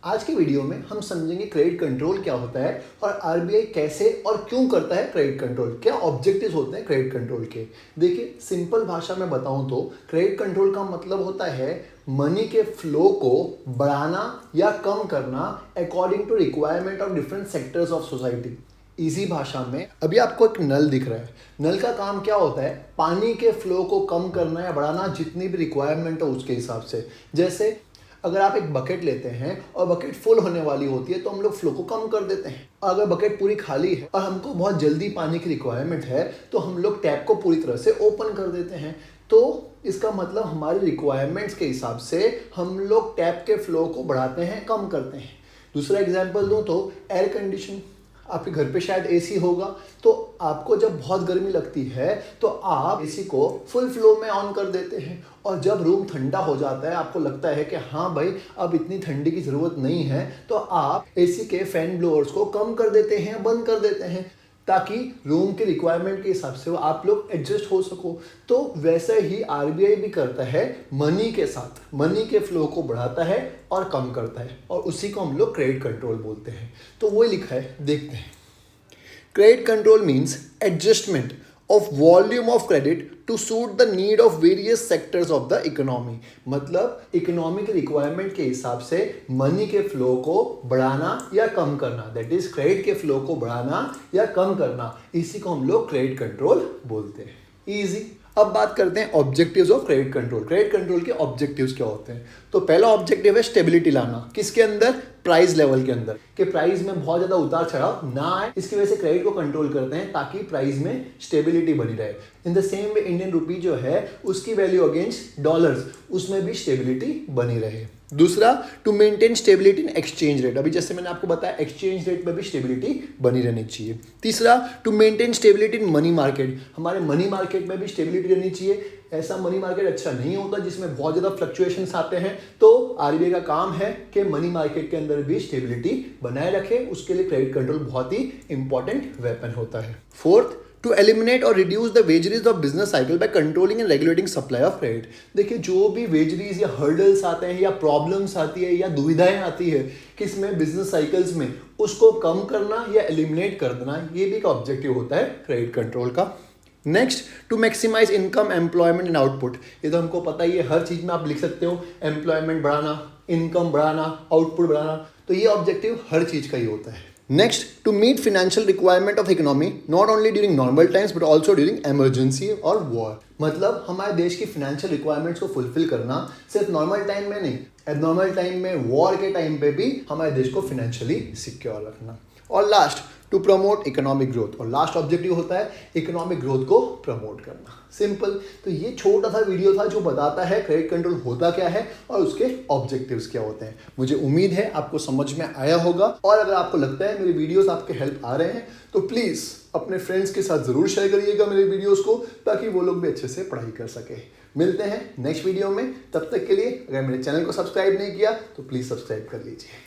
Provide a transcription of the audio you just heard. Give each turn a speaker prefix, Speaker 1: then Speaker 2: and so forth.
Speaker 1: आज के वीडियो में हम समझेंगे क्रेडिट कंट्रोल क्या होता है और आरबीआई कैसे और क्यों करता है क्रेडिट कंट्रोल, क्या ऑब्जेक्टिव्स होते हैं क्रेडिट कंट्रोल के। देखिए, सिंपल भाषा में बताऊं तो क्रेडिट कंट्रोल का मतलब होता है मनी के फ्लो को बढ़ाना या कम करना according to requirement of different sectors of society. Easy भाषा में अभी आपको एक नल दिख रहा है, नल का काम क्या होता है? पानी के फ्लो को कम करना या बढ़ाना जितनी भी रिक्वायरमेंट हो उसके हिसाब से। जैसे अगर आप एक बकेट लेते हैं और बकेट फुल होने वाली होती है तो हम लोग फ्लो को कम कर देते हैं। अगर बकेट पूरी खाली है और हमको बहुत जल्दी पानी की रिक्वायरमेंट है तो हम लोग टैप को पूरी तरह से ओपन कर देते हैं। तो इसका मतलब हमारी रिक्वायरमेंट्स के हिसाब से हम लोग टैप के फ्लो को बढ़ाते हैं, कम करते हैं। दूसरा एग्जांपल दूं तो एयर कंडीशन। आपके घर पे शायद एसी होगा, तो आपको जब बहुत गर्मी लगती है तो आप एसी को फुल फ्लो में ऑन कर देते हैं और जब रूम ठंडा हो जाता है, आपको लगता है कि हाँ भाई अब इतनी ठंडी की ज़रूरत नहीं है, तो आप एसी के फैन ब्लोअर्स को कम कर देते हैं, बंद कर देते हैं, ताकि रूम के रिक्वायरमेंट के हिसाब से आप लोग एडजस्ट हो सको। तो वैसे ही आरबीआई भी करता है, मनी के साथ मनी के फ्लो को बढ़ाता है और कम करता है, और उसी को हम लोग क्रेडिट कंट्रोल बोलते हैं। तो वो लिखा है, देखते हैं। Credit control means adjustment of volume of credit to suit the need of various sectors of the economy। मतलब इकोनॉमी के रिक्वायरमेंट के हिसाब से मनी के फ्लो को बढ़ाना या कम करना, दैट इज क्रेडिट के फ्लो को बढ़ाना या कम करना, इसी को हम लोग क्रेडिट कंट्रोल बोलते हैं। इजी। अब बात करते हैं objectives of credit control. Credit control के ऑब्जेक्टिव्स क्या होते हैं? तो पहला ऑब्जेक्टिव है स्टेबिलिटी लाना। किसके अंदर? प्राइस लेवल के अंदर, कि प्राइस में बहुत ज्यादा उतार चढ़ाव ना आए, इसकी वजह से क्रेडिट को कंट्रोल करते हैं ताकि प्राइस में स्टेबिलिटी बनी रहे। In the same way Indian rupee जो है उसकी वैल्यू अगेंस्ट डॉलर्स, उसमें भी स्टेबिलिटी बनी रहे। दूसरा, to maintain stability in exchange rate. अभी जैसे मैंने आपको बताया, एक्सचेंज रेट में भी स्टेबिलिटी बनी रहनी चाहिए। तीसरा, to maintain stability in money market. हमारे मनी मार्केट में भी स्टेबिलिटी रहनी चाहिए। ऐसा मनी मार्केट अच्छा नहीं होता जिसमें बहुत ज़्यादा फ्लक्चुएशंस आते हैं, तो आरबीआई का काम है कि मनी मार्केट के अंदर भी स्टेबिलिटी बनाए रखे। उसके लिए क्रेडिट कंट्रोल बहुत ही इंपॉर्टेंट वेपन होता है। फोर्थ, टू एलिमिनेट और reduce the vagaries of business cycle by controlling and regulating supply of credit. देखिए, जो भी वेजरीज या हर्डल्स आते हैं या प्रॉब्लम्स आती है या दुविधाएं आती है किसमें, बिजनेस साइकिल्स में, उसको कम करना या एलिमिनेट कर देना, ये भी एक ऑब्जेक्टिव होता है क्रेडिट कंट्रोल का। Next, to maximize income, employment and output. ये तो हमको पता ही है, हर चीज में आप लिख सकते हो एम्प्लॉयमेंट बढ़ाना, इनकम बढ़ाना, आउटपुट बढ़ाना, तो ये ऑब्जेक्टिव हर चीज का ही होता है। Next, to meet financial requirement of economy not only during normal times but also during emergency और वॉर। मतलब हमारे देश की फाइनेंशियल रिक्वायरमेंट्स को फुलफिल करना सिर्फ नॉर्मल टाइम में नहीं, एबनॉर्मल टाइम में, वॉर के टाइम पे भी हमारे देश को फाइनेंशियली सिक्योर रखना। और last, to promote economic growth. और लास्ट ऑब्जेक्टिव होता है इकोनॉमिक ग्रोथ को प्रमोट करना। सिंपल। तो ये छोटा सा वीडियो था जो बताता है क्रेडिट कंट्रोल होता क्या है और उसके ऑब्जेक्टिव्स क्या होते हैं। मुझे उम्मीद है आपको समझ में आया होगा, और अगर आपको लगता है मेरे वीडियोस आपके हेल्प आ रहे हैं तो प्लीज़ अपने फ्रेंड्स के साथ ज़रूर शेयर करिएगा मेरे वीडियोस को, ताकि वो लोग भी अच्छे से पढ़ाई कर सके। मिलते हैं नेक्स्ट वीडियो में, तब तक के लिए अगर मेरे चैनल को सब्सक्राइब नहीं किया तो प्लीज़ सब्सक्राइब कर लीजिए।